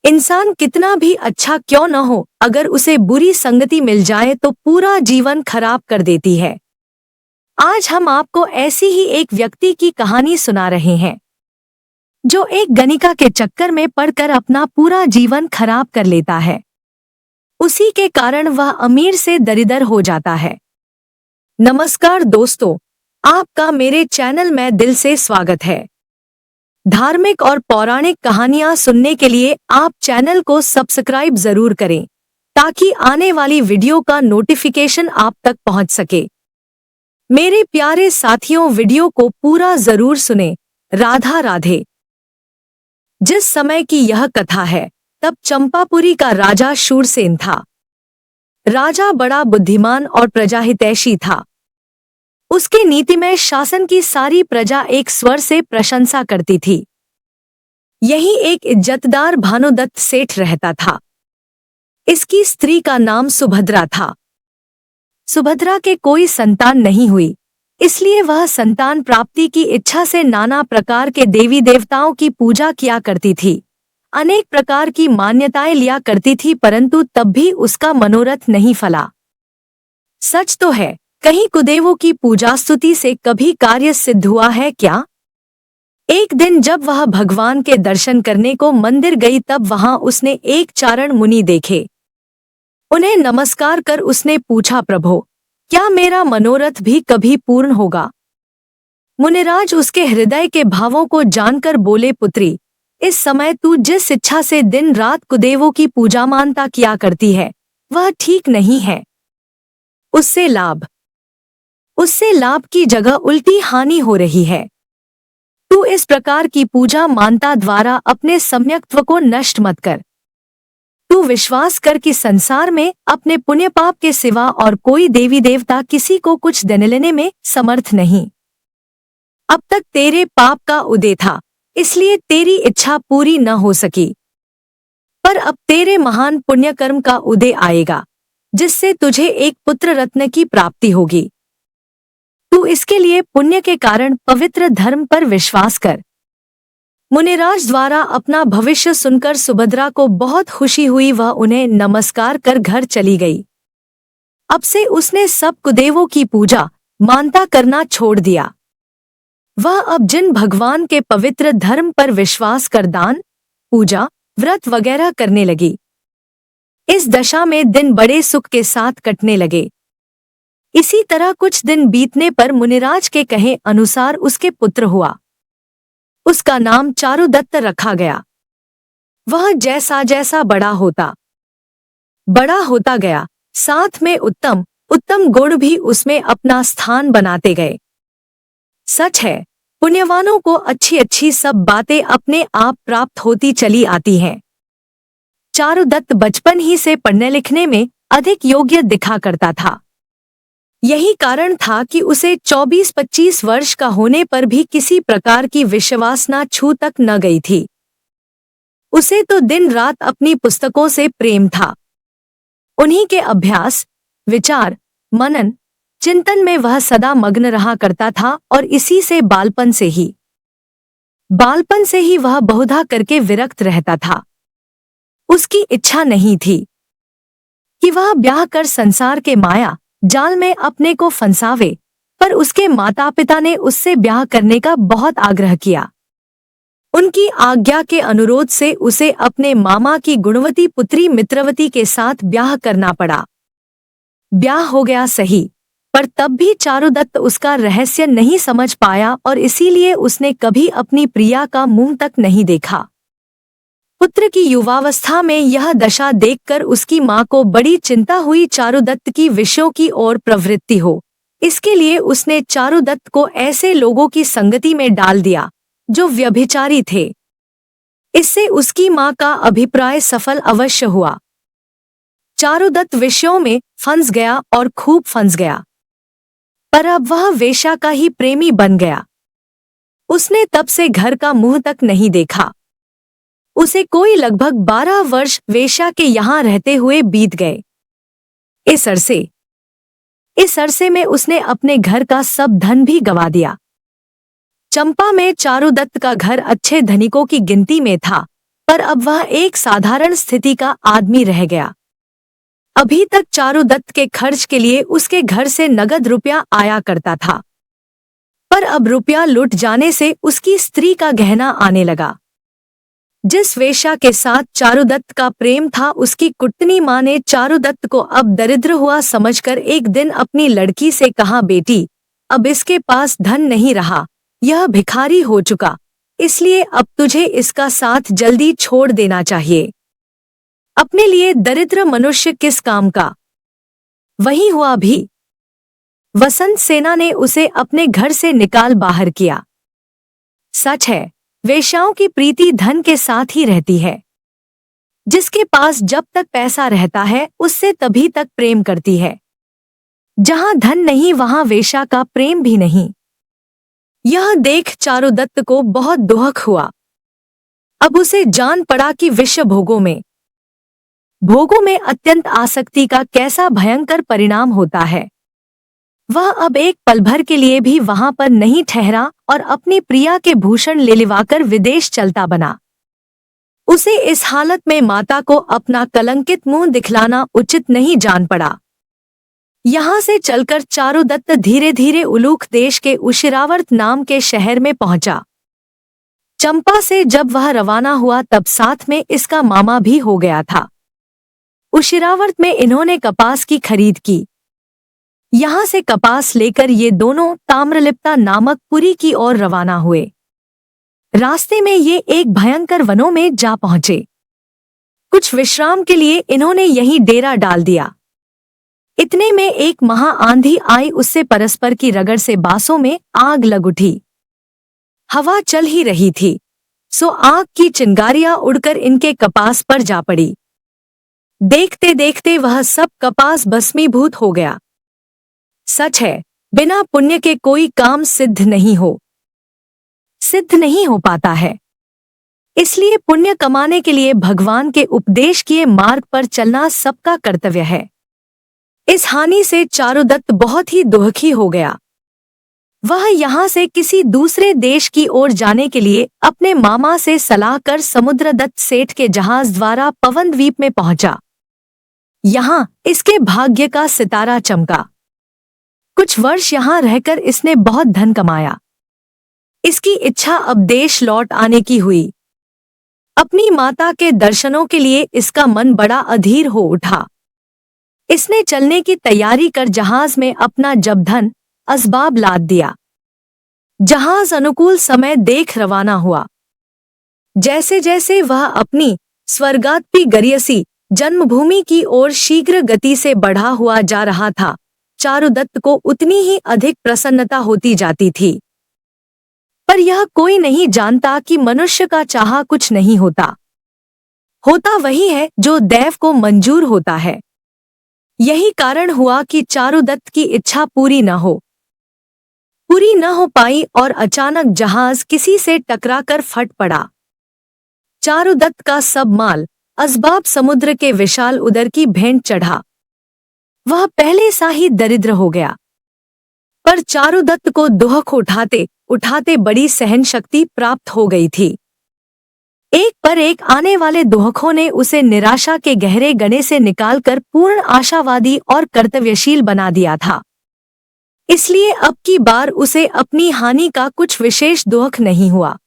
इंसान कितना भी अच्छा क्यों न हो, अगर उसे बुरी संगति मिल जाए तो पूरा जीवन खराब कर देती है। आज हम आपको ऐसी ही एक व्यक्ति की कहानी सुना रहे हैं जो एक गणिका के चक्कर में पड़कर अपना पूरा जीवन खराब कर लेता है। उसी के कारण वह अमीर से दरिद्र हो जाता है। नमस्कार दोस्तों, आपका मेरे चैनल में दिल से स्वागत है। धार्मिक और पौराणिक कहानियां सुनने के लिए आप चैनल को सब्सक्राइब जरूर करें ताकि आने वाली वीडियो का नोटिफिकेशन आप तक पहुंच सके। मेरे प्यारे साथियों, वीडियो को पूरा जरूर सुने। राधा राधे। जिस समय की यह कथा है तब चंपापुरी का राजा शूरसेन था। राजा बड़ा बुद्धिमान और प्रजाहितैषी था। उसके नीतिमय शासन की सारी प्रजा एक स्वर से प्रशंसा करती थी। यही एक इज्जतदार भानुदत्त सेठ रहता था। इसकी स्त्री का नाम सुभद्रा था। सुभद्रा के कोई संतान नहीं हुई, इसलिए वह संतान प्राप्ति की इच्छा से नाना प्रकार के देवी देवताओं की पूजा किया करती थी, अनेक प्रकार की मान्यताएं लिया करती थी, परंतु तब भी उसका मनोरथ नहीं फला। सच तो है, कहीं कुदेवों की पूजा स्तुति से कभी कार्य सिद्ध हुआ है क्या? एक दिन जब वह भगवान के दर्शन करने को मंदिर गई तब वहां उसने एक चारण मुनि देखे। उन्हें नमस्कार कर उसने पूछा, प्रभो, क्या मेरा मनोरथ भी कभी पूर्ण होगा? मुनिराज उसके हृदय के भावों को जानकर बोले, पुत्री, इस समय तू जिस इच्छा से दिन रात कुदेवों की पूजा मानता किया करती है वह ठीक नहीं है। उससे लाभ की जगह उल्टी हानि हो रही है। तू इस प्रकार की पूजा मानता द्वारा अपने सम्यक्त्व को नष्ट मत कर। तू विश्वास कर कि संसार में अपने पुण्य पाप के सिवा और कोई देवी देवता किसी को कुछ देने लेने में समर्थ नहीं। अब तक तेरे पाप का उदय था, इसलिए तेरी इच्छा पूरी न हो सकी, पर अब तेरे महान पुण्यकर्म का उदय आएगा जिससे तुझे एक पुत्र रत्न की प्राप्ति होगी। तू इसके लिए पुण्य के कारण पवित्र धर्म पर विश्वास कर। मुनिराज द्वारा अपना भविष्य सुनकर सुभद्रा को बहुत खुशी हुई। वह उन्हें नमस्कार कर घर चली गई। अब से उसने सब कुदेवों की पूजा मानता करना छोड़ दिया। वह अब जिन भगवान के पवित्र धर्म पर विश्वास कर दान, पूजा, व्रत वगैरह करने लगी। इस दशा में दिन बड़े सुख के साथ कटने लगे। इसी तरह कुछ दिन बीतने पर मुनिराज के कहे अनुसार उसके पुत्र हुआ। उसका नाम चारुदत्त रखा गया। वह जैसा जैसा बड़ा होता गया, साथ में उत्तम गुण भी उसमें अपना स्थान बनाते गए। सच है, पुण्यवानों को अच्छी अच्छी सब बातें अपने आप प्राप्त होती चली आती हैं। चारुदत्त बचपन ही से पढ़ने लिखने में अधिक योग्य दिखा करता था। यही कारण था कि उसे 24-25 वर्ष का होने पर भी किसी प्रकार की विषवासना छू तक न गई थी। उसे तो दिन रात अपनी पुस्तकों से प्रेम था। उन्हीं के अभ्यास, विचार, मनन, चिंतन में वह सदा मग्न रहा करता था और इसी से बालपन से ही वह बहुधा करके विरक्त रहता था। उसकी इच्छा नहीं थी कि वह ब्याह कर संसार के माया जाल में अपने को फंसावे, पर उसके माता पिता ने उससे ब्याह करने का बहुत आग्रह किया। उनकी आज्ञा के अनुरोध से उसे अपने मामा की गुणवती पुत्री मित्रवती के साथ ब्याह करना पड़ा। ब्याह हो गया सही, पर तब भी चारुदत्त उसका रहस्य नहीं समझ पाया और इसीलिए उसने कभी अपनी प्रिया का मुंह तक नहीं देखा। पुत्र की युवावस्था में यह दशा देखकर उसकी मां को बड़ी चिंता हुई चारुदत्त की विषयों की ओर प्रवृत्ति हो। इसके लिए उसने चारुदत्त को ऐसे लोगों की संगति में डाल दिया जो व्यभिचारी थे। इससे उसकी मां का अभिप्राय सफल अवश्य हुआ। चारुदत्त विषयों में फंस गया और खूब फंस गया, पर अब वह वेश्या का ही प्रेमी बन गया। उसने तब से घर का मुंह तक नहीं देखा। उसे कोई लगभग 12 वर्ष वेश्या के यहाँ रहते हुए बीत गए। इस अरसे में उसने अपने घर का सब धन भी गंवा दिया। चंपा में चारुदत्त का घर अच्छे धनिकों की गिनती में था, पर अब वह एक साधारण स्थिति का आदमी रह गया। अभी तक चारुदत्त के खर्च के लिए उसके घर से नगद रुपया आया करता था, पर अब रुपया लुट जाने से उसकी स्त्री का गहना आने लगा। जिस वेश्या के साथ चारुदत्त का प्रेम था, उसकी कुटनी माँ ने चारुदत्त को अब दरिद्र हुआ समझकर एक दिन अपनी लड़की से कहा, बेटी, अब इसके पास धन नहीं रहा, यह भिखारी हो चुका, इसलिए अब तुझे इसका साथ जल्दी छोड़ देना चाहिए। अपने लिए दरिद्र मनुष्य किस काम का। वही हुआ भी। वसंत सेना ने उसे अपने घर से निकाल बाहर किया। सच है, वेश्याओं की प्रीति धन के साथ ही रहती है। जिसके पास जब तक पैसा रहता है उससे तभी तक प्रेम करती है। जहां धन नहीं वहां वेश्या का प्रेम भी नहीं। यह देख चारुदत्त को बहुत दुख हुआ। अब उसे जान पड़ा कि विश्व भोगों में अत्यंत आसक्ति का कैसा भयंकर परिणाम होता है। वह अब एक पल भर के लिए भी वहां पर नहीं ठहरा और अपनी प्रिया के भूषण ले लिवाकर विदेश चलता बना। उसे इस हालत में माता को अपना कलंकित मुंह दिखलाना उचित नहीं जान पड़ा। यहां से चलकर चारुदत्त धीरे धीरे उलूख देश के उशिरावर्त नाम के शहर में पहुंचा। चंपा से जब वह रवाना हुआ तब साथ में इसका मामा भी हो गया था। उशिरावर्त में इन्होंने कपास की खरीद की। यहां से कपास लेकर ये दोनों ताम्रलिप्ता नामक पुरी की ओर रवाना हुए। रास्ते में ये एक भयंकर वनों में जा पहुंचे। कुछ विश्राम के लिए इन्होंने यहीं डेरा डाल दिया। इतने में एक महा आंधी आई, उससे परस्पर की रगड़ से बांसों में आग लग उठी। हवा चल ही रही थी, सो आग की चिंगारियां उड़कर इनके कपास पर जा पड़ी। देखते देखते वह सब कपास भस्मीभूत हो गया। सच है, बिना पुण्य के कोई काम सिद्ध नहीं हो पाता है। इसलिए पुण्य कमाने के लिए भगवान के उपदेश किए मार्ग पर चलना सबका कर्तव्य है। इस हानि से चारुदत्त बहुत ही दुखी हो गया। वह यहाँ से किसी दूसरे देश की ओर जाने के लिए अपने मामा से सलाह कर समुद्रदत्त सेठ के जहाज द्वारा पवनद्वीप में पहुंचा। यहाँ इसके भाग्य का सितारा चमका। कुछ वर्ष यहाँ रहकर इसने बहुत धन कमाया। इसकी इच्छा अब देश लौट आने की हुई। अपनी माता के दर्शनों के लिए इसका मन बड़ा अधीर हो उठा। इसने चलने की तैयारी कर जहाज में अपना जब धन असबाब लाद दिया। जहाज अनुकूल समय देख रवाना हुआ। जैसे जैसे वह अपनी स्वर्गात्पी गरियसी जन्मभूमि की ओर शीघ्र गति से बढ़ा हुआ जा रहा था, चारुदत्त को उतनी ही अधिक प्रसन्नता होती जाती थी। पर यह कोई नहीं जानता कि मनुष्य का चाहा कुछ नहीं होता वही है जो दैव को मंजूर होता है। यही कारण हुआ कि चारुदत्त की इच्छा पूरी न हो पाई और अचानक जहाज किसी से टकराकर फट पड़ा। चारुदत्त का सब माल असबाब समुद्र के विशाल उदर की भेंट चढ़ा। वह पहले सा ही दरिद्र हो गया, पर चारुदत्त को दुख उठाते उठाते बड़ी सहन शक्ति प्राप्त हो गई थी। एक पर एक आने वाले दुखों ने उसे निराशा के गहरे गड्ढे से निकालकर पूर्ण आशावादी और कर्तव्यशील बना दिया था। इसलिए अब की बार उसे अपनी हानि का कुछ विशेष दुख नहीं हुआ।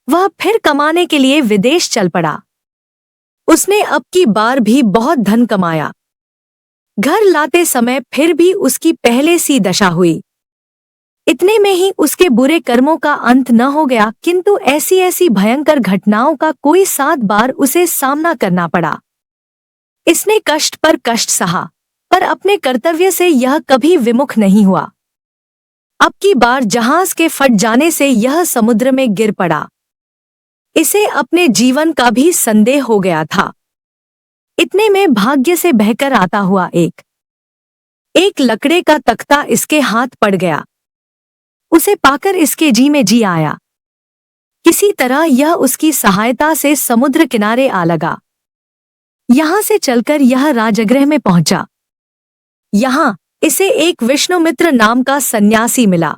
वह फिर कमाने के लिए विदेश चल पड़ा। उसने अब की बार भी बहुत धन कमाया। घर लाते समय फिर भी उसकी पहले सी दशा हुई। इतने में ही उसके बुरे कर्मों का अंत न हो गया, किंतु ऐसी ऐसी भयंकर घटनाओं का कोई 7 बार उसे सामना करना पड़ा। इसने कष्ट पर कष्ट सहा, पर अपने कर्तव्य से यह कभी विमुख नहीं हुआ। अब की बार जहाज के फट जाने से यह समुद्र में गिर पड़ा। इसे अपने जीवन का भी संदेह हो गया था। इतने में भाग्य से बहकर आता हुआ एक लकड़े का तख्ता इसके हाथ पड़ गया। उसे पाकर इसके जी में जी आया। किसी तरह यह उसकी सहायता से समुद्र किनारे आ लगा। यहां से चलकर यह राजगृह में पहुंचा। यहां इसे एक विष्णुमित्र नाम का सन्यासी मिला।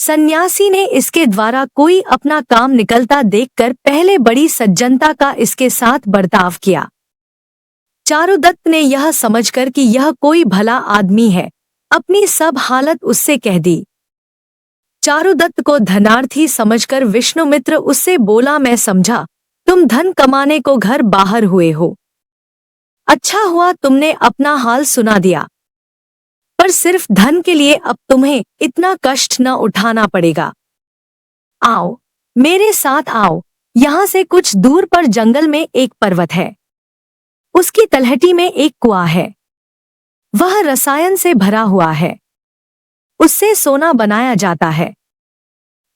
सन्यासी ने इसके द्वारा कोई अपना काम निकलता देखकर पहले बड़ी सज्जनता का इसके साथ बर्ताव किया। चारुदत्त ने यह समझकर कि यह कोई भला आदमी है, अपनी सब हालत उससे कह दी। चारुदत्त को धनार्थी समझकर विष्णुमित्र उससे बोला, मैं समझा तुम धन कमाने को घर बाहर हुए हो। अच्छा हुआ तुमने अपना हाल सुना दिया, पर सिर्फ धन के लिए अब तुम्हें इतना कष्ट न उठाना पड़ेगा। आओ मेरे साथ आओ, यहाँ से कुछ दूर पर जंगल में एक पर्वत है, उसकी तलहटी में एक कुआं है, वह रसायन से भरा हुआ है, उससे सोना बनाया जाता है,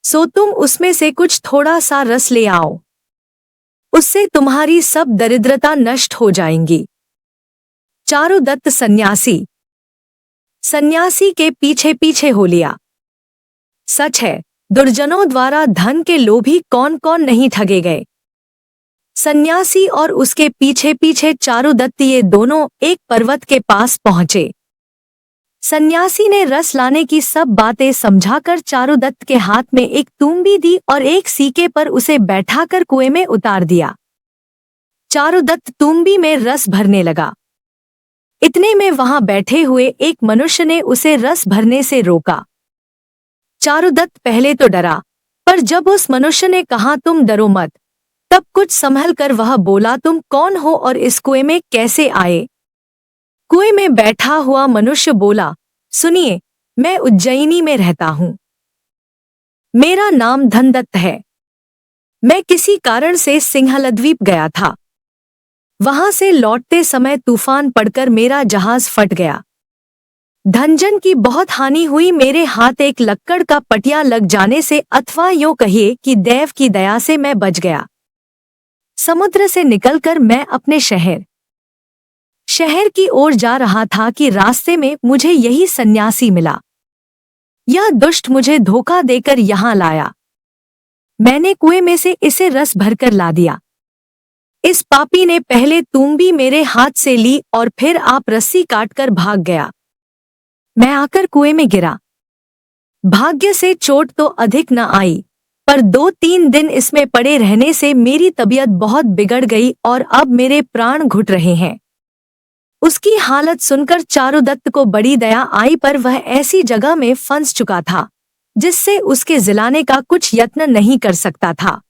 सो तुम उसमें से कुछ थोड़ा सा रस ले आओ, उससे तुम्हारी सब दरिद्रता नष्ट हो जाएंगी। चारुदत्त सन्यासी के पीछे पीछे हो लिया। सच है, दुर्जनों द्वारा धन के लोभी कौन कौन नहीं ठगे गए। सन्यासी और उसके पीछे पीछे चारुदत्त ये दोनों एक पर्वत के पास पहुंचे। सन्यासी ने रस लाने की सब बातें समझाकर चारुदत्त के हाथ में एक तूंबी दी और एक सीके पर उसे बैठाकर कुएं में उतार दिया। चारुदत्त तूंबी में रस भरने लगा। इतने में वहां बैठे हुए एक मनुष्य ने उसे रस भरने से रोका। चारुदत्त पहले तो डरा, पर जब उस मनुष्य ने कहा तुम डरो मत, तब कुछ संभल कर वह बोला, तुम कौन हो और इस कुएं में कैसे आए। कुएं में बैठा हुआ मनुष्य बोला, सुनिए, मैं उज्जैनी में रहता हूं, मेरा नाम धनदत्त है। मैं किसी कारण से सिंहलद्वीप गया था, वहां से लौटते समय तूफान पड़कर मेरा जहाज फट गया, धनजन की बहुत हानि हुई, मेरे हाथ एक लक्कड़ का पटिया लग जाने से, अथवा यूं कहिए कि देव की दया से मैं बच गया। समुद्र से निकलकर मैं अपने शहर की ओर जा रहा था कि रास्ते में मुझे यही सन्यासी मिला। यह दुष्ट मुझे धोखा देकर यहाँ लाया। मैंने कुएं में से इसे रस भरकर ला दिया। इस पापी ने पहले तूंबी मेरे हाथ से ली और फिर आप रस्सी काटकर भाग गया। मैं आकर कुएं में गिरा। भाग्य से चोट तो अधिक न आई, पर 2-3 दिन इसमें पड़े रहने से मेरी तबीयत बहुत बिगड़ गई और अब मेरे प्राण घुट रहे हैं। उसकी हालत सुनकर चारुदत्त को बड़ी दया आई, पर वह ऐसी जगह में फंस चुका था जिससे उसके जिलाने का कुछ यत्न नहीं कर सकता था।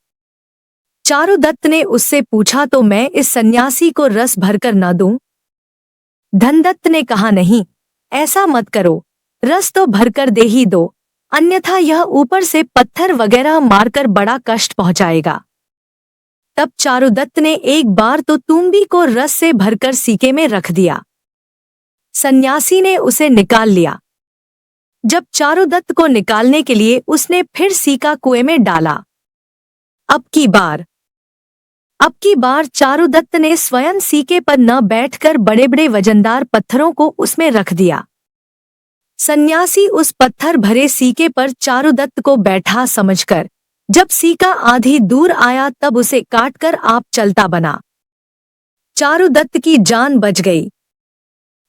चारुदत्त ने उससे पूछा, तो मैं इस सन्यासी को रस भरकर न दूं? धनदत्त ने कहा, नहीं, ऐसा मत करो, रस तो भरकर दे ही दो, अन्यथा यह ऊपर से पत्थर वगैरह मारकर बड़ा कष्ट पहुंचाएगा। तब चारुदत्त ने एक बार तो तूंबी को रस से भरकर सीके में रख दिया। सन्यासी ने उसे निकाल लिया। जब चारुदत्त को निकालने के लिए उसने फिर सीका कुएं में डाला। अब की बार चारुदत्त ने स्वयं सीके पर न बैठकर बड़े बड़े वजनदार पत्थरों को उसमें रख दिया। सन्यासी उस पत्थर भरे सीके पर चारुदत्त को बैठा समझकर जब सीका आधी दूर आया तब उसे काटकर आप चलता बना। चारुदत्त की जान बच गई।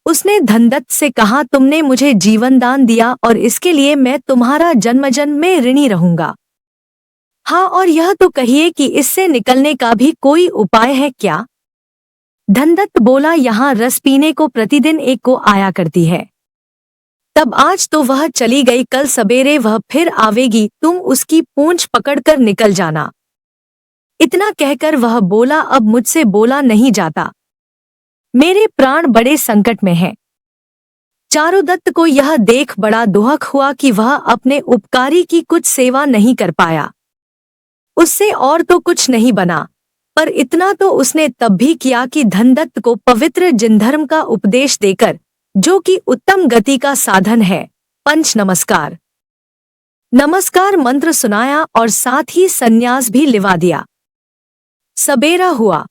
उसने धनदत्त से कहा, तुमने मुझे जीवन दान दिया और इसके लिए मैं तुम्हारा जन्म में ऋणी रहूंगा। हाँ, और यह तो कहिए कि इससे निकलने का भी कोई उपाय है क्या? धनदत्त बोला, यहाँ रस पीने को प्रतिदिन एक को आया करती है। तब आज तो वह चली गई, कल सवेरे वह फिर आवेगी, तुम उसकी पूंछ पकड़कर निकल जाना। इतना कहकर वह बोला, अब मुझसे बोला नहीं जाता, मेरे प्राण बड़े संकट में हैं। चारुदत्त को यह देख बड़ा दुख हुआ कि वह अपने उपकारी की कुछ सेवा नहीं कर पाया। उससे और तो कुछ नहीं बना, पर इतना तो उसने तब भी किया कि धनदत्त को पवित्र जिनधर्म का उपदेश देकर, जो कि उत्तम गति का साधन है, पंच नमस्कार मंत्र सुनाया और साथ ही सन्यास भी लिवा दिया। सबेरा हुआ।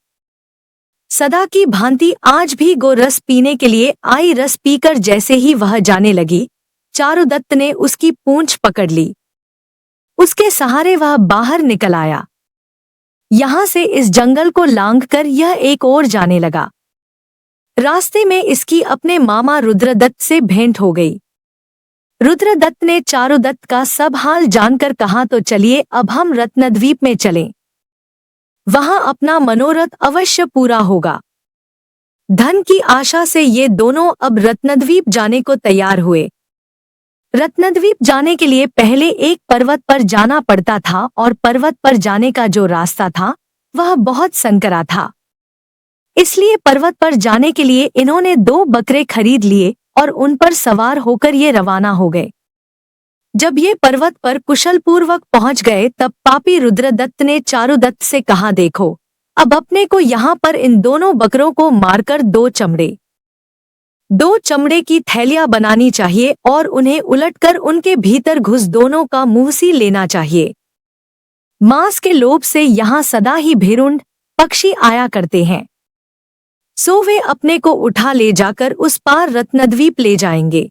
सदा की भांति आज भी गो रस पीने के लिए आई। रस पीकर जैसे ही वह जाने लगी, चारुदत्त ने उसकी पूंछ पकड़ ली। उसके सहारे वह बाहर निकल आया। यहां से इस जंगल को लांघकर यह एक ओर जाने लगा। रास्ते में इसकी अपने मामा रुद्रदत्त से भेंट हो गई। रुद्रदत्त ने चारुदत्त का सब हाल जानकर कहा, तो चलिए अब हम रत्नद्वीप में चलें। वहां अपना मनोरथ अवश्य पूरा होगा। धन की आशा से ये दोनों अब रत्नद्वीप जाने को तैयार हुए। रत्नद्वीप जाने के लिए पहले एक पर्वत पर जाना पड़ता था और पर्वत पर जाने का जो रास्ता था वह बहुत संकरा था। इसलिए पर्वत पर जाने के लिए इन्होंने 2 बकरे खरीद लिए और उन पर सवार होकर ये रवाना हो गए। जब ये पर्वत पर कुशल पूर्वक पहुंच गए तब पापी रुद्रदत्त ने चारुदत्त से कहा, देखो अब अपने को यहाँ पर इन दोनों बकरों को मारकर 2 चमड़े की थैलियां बनानी चाहिए और उन्हें उलटकर उनके भीतर घुस दोनों का मुंह सी लेना चाहिए। मांस के लोभ से यहाँ सदा ही भेरुंड पक्षी आया करते हैं, सो वे अपने को उठा ले जाकर उस पार रत्नद्वीप ले जाएंगे।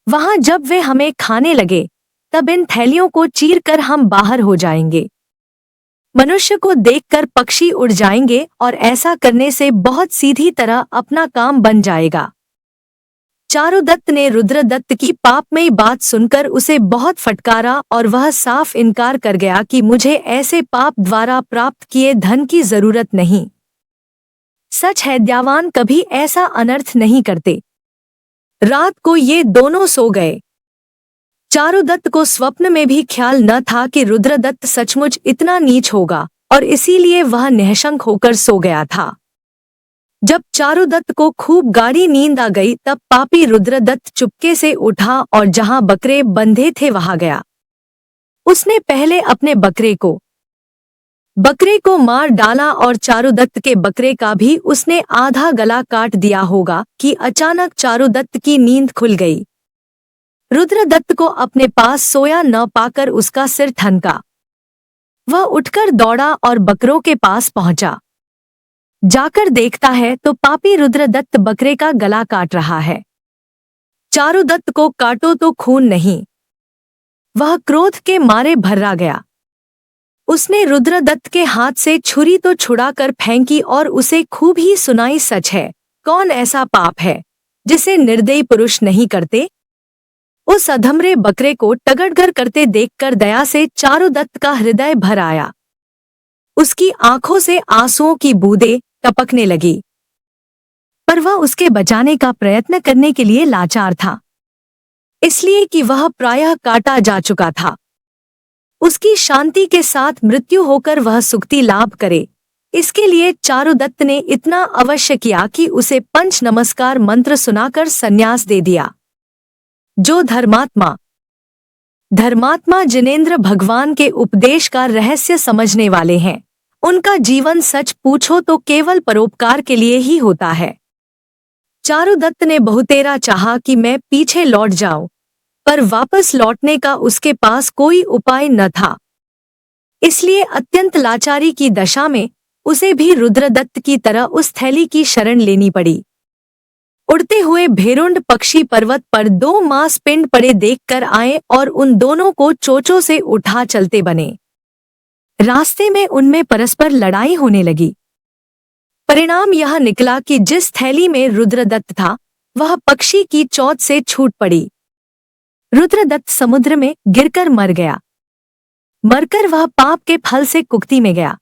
वहां जब वे हमें खाने लगे तब इन थैलियों को चीरकर हम बाहर हो जाएंगे। मनुष्य को देखकर पक्षी उड़ जाएंगे और ऐसा करने से बहुत सीधी तरह अपना काम बन जाएगा। चारुदत्त ने रुद्रदत्त की पापमयी बात सुनकर उसे बहुत फटकारा और वह साफ इनकार कर गया कि मुझे ऐसे पाप द्वारा प्राप्त किए धन की जरूरत नहीं। सच है, दयावान कभी ऐसा अनर्थ नहीं करते। रात को ये दोनों सो गए। चारुदत्त को स्वप्न में भी ख्याल न था कि रुद्रदत्त सचमुच इतना नीच होगा और इसीलिए वह निःशंक होकर सो गया था। जब चारुदत्त को खूब गाढ़ी नींद आ गई तब पापी रुद्रदत्त चुपके से उठा और जहां बकरे बंधे थे वहां गया। उसने पहले अपने बकरे को मार डाला और चारुदत्त के बकरे का भी उसने आधा गला काट दिया होगा कि अचानक चारुदत्त की नींद खुल गई। रुद्रदत्त को अपने पास सोया न पाकर उसका सिर ठनका। वह उठकर दौड़ा और बकरों के पास पहुंचा। जाकर देखता है तो पापी रुद्रदत्त बकरे का गला काट रहा है। चारुदत्त को काटो तो खून नहीं। वह क्रोध के मारे भर्रा गया। उसने रुद्रदत्त के हाथ से छुरी तो छुड़ाकर फेंकी और उसे खूब ही सुनाई, सच है, कौन ऐसा पाप है जिसे निर्दयी पुरुष नहीं करते। उस अधमरे बकरे को टगड़गड़ करते देखकर दया से चारुदत्त का हृदय भर आया। उसकी आंखों से आंसुओं की बूंदें टपकने लगी, पर वह उसके बचाने का प्रयत्न करने के लिए लाचार था, इसलिए कि वह प्रायः काटा जा चुका था। उसकी शांति के साथ मृत्यु होकर वह सुक्ति लाभ करे, इसके लिए चारुदत्त ने इतना अवश्य किया कि उसे पंच नमस्कार मंत्र सुनाकर संन्यास दे दिया। जो धर्मात्मा जिनेंद्र भगवान के उपदेश का रहस्य समझने वाले हैं, उनका जीवन सच पूछो तो केवल परोपकार के लिए ही होता है। चारुदत्त ने बहुतेरा चाहा कि मैं पीछे लौट जाऊं, पर वापस लौटने का उसके पास कोई उपाय न था। इसलिए अत्यंत लाचारी की दशा में उसे भी रुद्रदत्त की तरह उस थैली की शरण लेनी पड़ी। उड़ते हुए भेरुंड पक्षी पर्वत पर 2 मांस पिंड पड़े देखकर आए और उन दोनों को चोंचों से उठा चलते बने। रास्ते में उनमें परस्पर लड़ाई होने लगी। परिणाम यह निकला कि जिस थैली में रुद्रदत्त था वह पक्षी की चोंच से छूट पड़ी। रुद्रदत्त समुद्र में गिरकर मर गया। मरकर वह पाप के फल से कुक्ति में गया।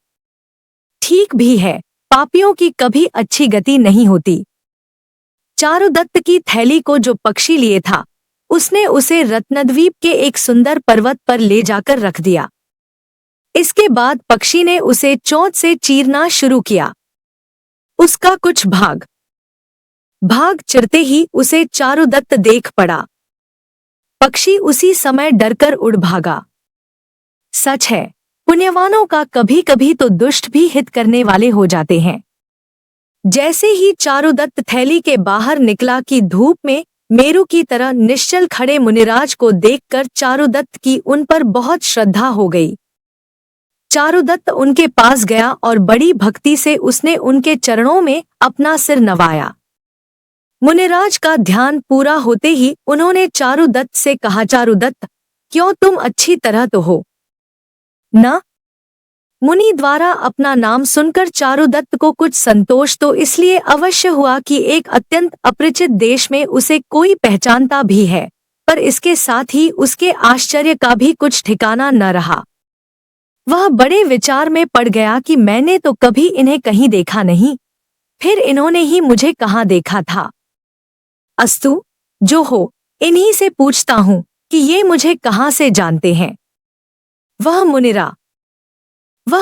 ठीक भी है, पापियों की कभी अच्छी गति नहीं होती। चारुदत्त की थैली को जो पक्षी लिए था उसने उसे रत्नद्वीप के एक सुंदर पर्वत पर ले जाकर रख दिया। इसके बाद पक्षी ने उसे चोंच से चीरना शुरू किया। उसका कुछ भाग चिरते ही उसे चारुदत्त देख पड़ा। पक्षी उसी समय डरकर उड़ भागा। सच है, पुण्यवानों का कभी कभी तो दुष्ट भी हित करने वाले हो जाते हैं। जैसे ही चारुदत्त थैली के बाहर निकला कि धूप में मेरु की तरह निश्चल खड़े मुनिराज को देखकर चारुदत्त की उन पर बहुत श्रद्धा हो गई। चारुदत्त उनके पास गया और बड़ी भक्ति से उसने उनके चरणों में अपना सिर नवाया। मुनिराज का ध्यान पूरा होते ही उन्होंने चारुदत्त से कहा, चारुदत्त, क्यों तुम अच्छी तरह तो हो ना? मुनि द्वारा अपना नाम सुनकर चारुदत्त को कुछ संतोष तो इसलिए अवश्य हुआ कि एक अत्यंत अपरिचित देश में उसे कोई पहचानता भी है, पर इसके साथ ही उसके आश्चर्य का भी कुछ ठिकाना न रहा। वह बड़े विचार में पड़ गया कि मैंने तो कभी इन्हें कहीं देखा नहीं, फिर इन्होंने ही मुझे कहाँ देखा था। अस्तु, जो हो, इन्हीं से पूछता हूँ कि ये मुझे कहाँ से जानते हैं। वह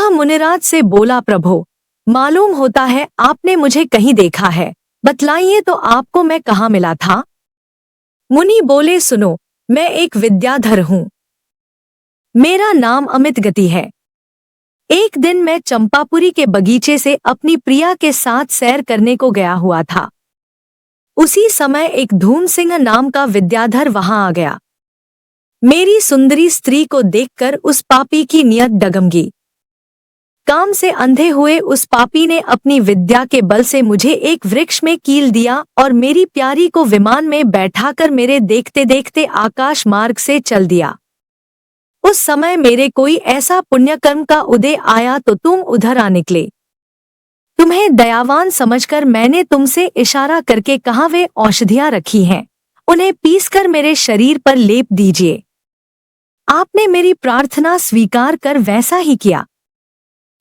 मुनिराज से बोला, प्रभो, मालूम होता है आपने मुझे कहीं देखा है, बतलाइए तो आपको मैं कहाँ मिला था। मुनि बोले, सुनो, मैं एक विद्याधर हूँ। मेरा नाम अमित गति है। एक दिन मैं चंपापुरी के बगीचे से अपनी प्रिया के साथ सैर करने को गया हुआ था। उसी समय एक धूम सिंह नाम का विद्याधर वहां आ गया। मेरी सुंदरी स्त्री को देखकर उस पापी की नियत डगमगी। काम से अंधे हुए उस पापी ने अपनी विद्या के बल से मुझे एक वृक्ष में कील दिया और मेरी प्यारी को विमान में बैठाकर मेरे देखते देखते आकाश मार्ग से चल दिया। उस समय मेरे कोई ऐसा पुण्यकर्म का उदय आया तो तुम उधर आ निकले। तुम्हें दयावान समझकर मैंने तुमसे इशारा करके कहा, वे औषधियां रखी हैं, उन्हें पीसकर मेरे शरीर पर लेप दीजिए। आपने मेरी प्रार्थना स्वीकार कर वैसा ही किया।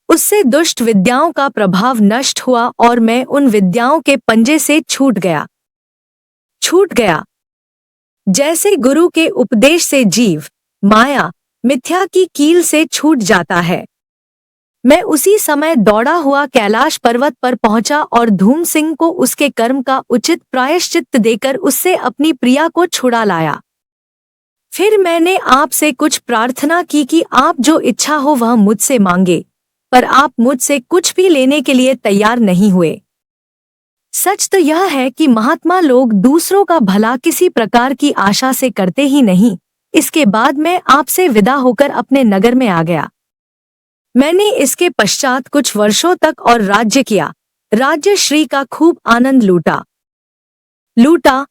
उससे दुष्ट विद्याओं का प्रभाव नष्ट हुआ और मैं उन विद्याओं के पंजे से छूट गया। जैसे गुरु के उपदेश से जीव माया मिथ्या की कील से छूट जाता है। मैं उसी समय दौड़ा हुआ कैलाश पर्वत पर पहुंचा और धूम सिंह को उसके कर्म का उचित प्रायश्चित्त देकर उससे अपनी प्रिया को छुड़ा लाया। फिर मैंने आपसे कुछ प्रार्थना की कि आप जो इच्छा हो वह मुझसे मांगे, पर आप मुझसे कुछ भी लेने के लिए तैयार नहीं हुए। सच तो यह है कि महात्मा लोग दूसरों का भला किसी प्रकार की आशा से करते ही नहीं। इसके बाद मैं आपसे विदा होकर अपने नगर में आ गया। मैंने इसके पश्चात कुछ वर्षों तक और राज्य किया। राज्य श्री का खूब आनंद लूटा।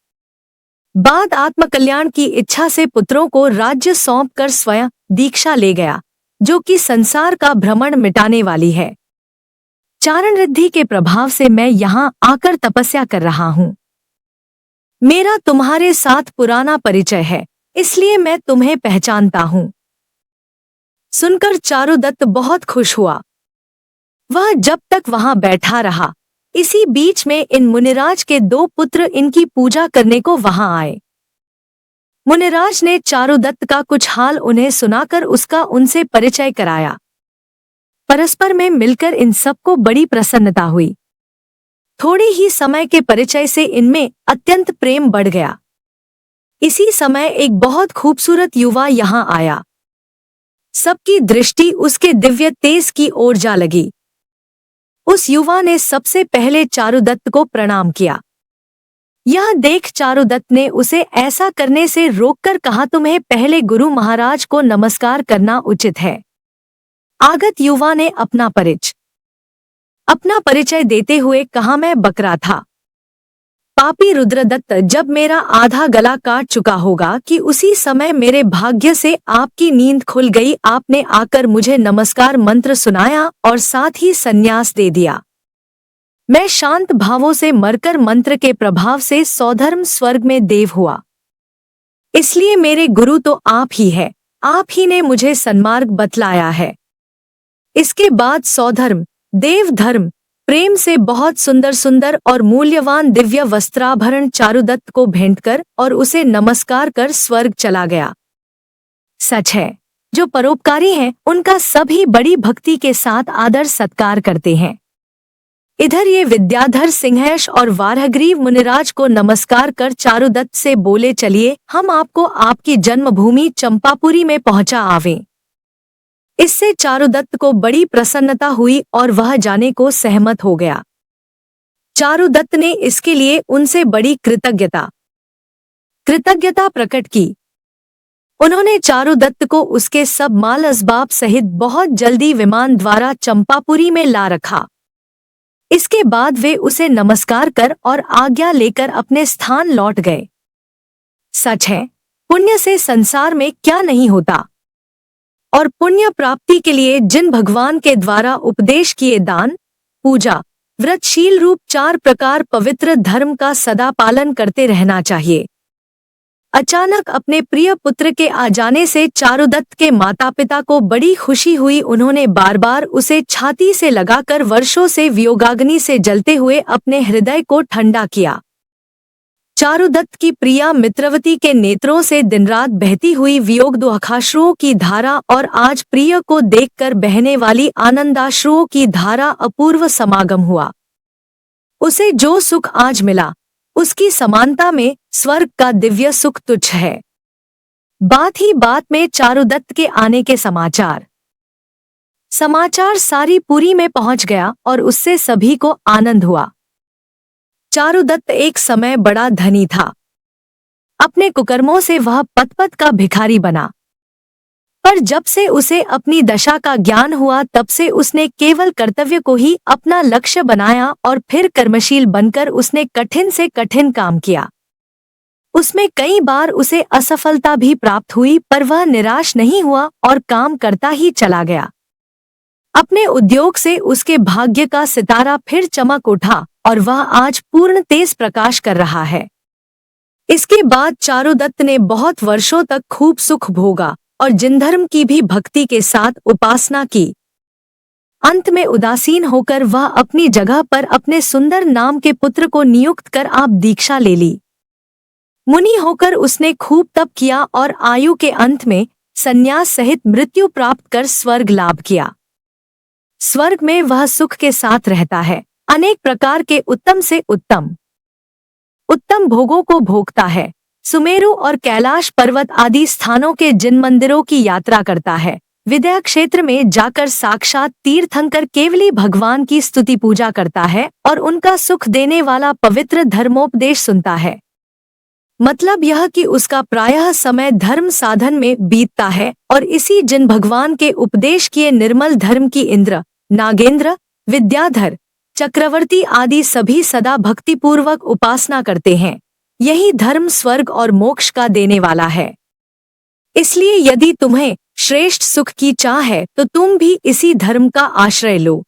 बाद आत्मकल्याण की इच्छा से पुत्रों को राज्य सौंपकर स्वयं दीक्षा ले गया, जो कि संसार का भ्रमण मिटाने वाली है। चारण रिद्धि के प्रभाव से मैं यहाँ आकर तपस्या कर रहा हूँ। मेरा तुम्हारे साथ पुराना परिचय है, इसलिए मैं तुम्हें पहचानता हूँ। सुनकर चारुदत्त बहुत खुश हुआ। वह जब तक वहां बैठा रहा, इसी बीच में इन मुनिराज के 2 पुत्र इनकी पूजा करने को वहां आए। मुनिराज ने चारुदत्त का कुछ हाल उन्हें सुनाकर उसका उनसे परिचय कराया। परस्पर में मिलकर इन सबको बड़ी प्रसन्नता हुई। थोड़े ही समय के परिचय से इनमें अत्यंत प्रेम बढ़ गया। इसी समय एक बहुत खूबसूरत युवा यहाँ आया। सबकी दृष्टि उसके दिव्य तेज की ओर जा लगी। उस युवा ने सबसे पहले चारुदत्त को प्रणाम किया। यह देख चारुदत्त ने उसे ऐसा करने से रोककर कहा, तुम्हें पहले गुरु महाराज को नमस्कार करना उचित है। आगत युवा ने अपना परिचय देते हुए कहा, मैं बकरा था। पापी रुद्रदत्त जब मेरा आधा गला काट चुका होगा कि उसी समय मेरे भाग्य से आपकी नींद खुल गई। आपने आकर मुझे नमस्कार मंत्र सुनाया और साथ ही संन्यास दे दिया। मैं शांत भावों से मरकर मंत्र के प्रभाव से सौधर्म स्वर्ग में देव हुआ। इसलिए मेरे गुरु तो आप ही है, आप ही ने मुझे सन्मार्ग बतलाया है। इसके बाद सौधर्म देव धर्म प्रेम से बहुत सुंदर सुंदर और मूल्यवान दिव्य वस्त्राभरण चारुदत्त को भेंट कर और उसे नमस्कार कर स्वर्ग चला गया। सच है, जो परोपकारी हैं उनका सभी बड़ी भक्ति के साथ आदर सत्कार करते हैं। इधर ये विद्याधर सिंहेश और वारहग्रीव मुनिराज को नमस्कार कर चारुदत्त से बोले, चलिए हम आपको आपकी जन्मभूमि चंपापुरी में पहुंचा आवें। इससे चारुदत्त को बड़ी प्रसन्नता हुई और वह जाने को सहमत हो गया। चारुदत्त ने इसके लिए उनसे बड़ी कृतज्ञता प्रकट की। उन्होंने चारुदत्त को उसके सब माल असबाब सहित बहुत जल्दी विमान द्वारा चंपापुरी में ला रखा। इसके बाद वे उसे नमस्कार कर और आज्ञा लेकर अपने स्थान लौट गए। सच है, पुण्य से संसार में क्या नहीं होता, और पुण्य प्राप्ति के लिए जिन भगवान के द्वारा उपदेश किए दान, पूजा, व्रतशील रूप 4 प्रकार पवित्र धर्म का सदा पालन करते रहना चाहिए। अचानक अपने प्रिय पुत्र के आ जाने से चारुदत्त के माता पिता को बड़ी खुशी हुई। उन्होंने बार बार उसे छाती से लगाकर वर्षों से वियोगाग्नि से जलते हुए अपने हृदय को ठंडा किया। चारुदत्त की प्रिया मित्रवती के नेत्रों से दिनरात बहती हुई वियोग दुखाश्रुओं की धारा और आज प्रिय को देखकर बहने वाली आनंदाश्रुओं की धारा अपूर्व समागम हुआ। उसे जो सुख आज मिला उसकी समानता में स्वर्ग का दिव्य सुख तुच्छ है। बात ही बात में चारुदत्त के आने के समाचार सारी पुरी में पहुंच गया और उससे सभी को आनंद हुआ। चारुदत्त एक समय बड़ा धनी था। अपने कुकर्मों से वह पत-पत का भिखारी बना, पर जब से उसे अपनी दशा का ज्ञान हुआ तब से उसने केवल कर्तव्य को ही अपना लक्ष्य बनाया और फिर कर्मशील बनकर उसने कठिन से कठिन काम किया। उसमें कई बार उसे असफलता भी प्राप्त हुई, पर वह निराश नहीं हुआ और काम करता ही चला गया। अपने उद्योग से उसके भाग्य का सितारा फिर चमक उठा और वह आज पूर्ण तेज प्रकाश कर रहा है। इसके बाद चारुदत्त ने बहुत वर्षों तक खूब सुख भोगा और जिनधर्म की भी भक्ति के साथ उपासना की। अंत में उदासीन होकर वह अपनी जगह पर अपने सुंदर नाम के पुत्र को नियुक्त कर आप दीक्षा ले ली। मुनि होकर उसने खूब तप किया और आयु के अंत में संन्यास सहित मृत्यु प्राप्त कर स्वर्ग लाभ किया। स्वर्ग में वह सुख के साथ रहता है, अनेक प्रकार के उत्तम से उत्तम भोगों को भोगता है। सुमेरु और कैलाश पर्वत आदि स्थानों के जिन मंदिरों की यात्रा करता है, विद्या क्षेत्र में जाकर साक्षात तीर्थंकर केवली भगवान की स्तुति पूजा करता है और उनका सुख देने वाला पवित्र धर्मोपदेश सुनता है। मतलब यह कि उसका प्रायः समय धर्म साधन में बीतता है और इसी जिन भगवान के उपदेश किए निर्मल धर्म की इंद्र, नागेंद्र, विद्याधर, चक्रवर्ती आदि सभी सदा भक्तिपूर्वक उपासना करते हैं। यही धर्म स्वर्ग और मोक्ष का देने वाला है। इसलिए यदि तुम्हें श्रेष्ठ सुख की चाह है तो तुम भी इसी धर्म का आश्रय लो।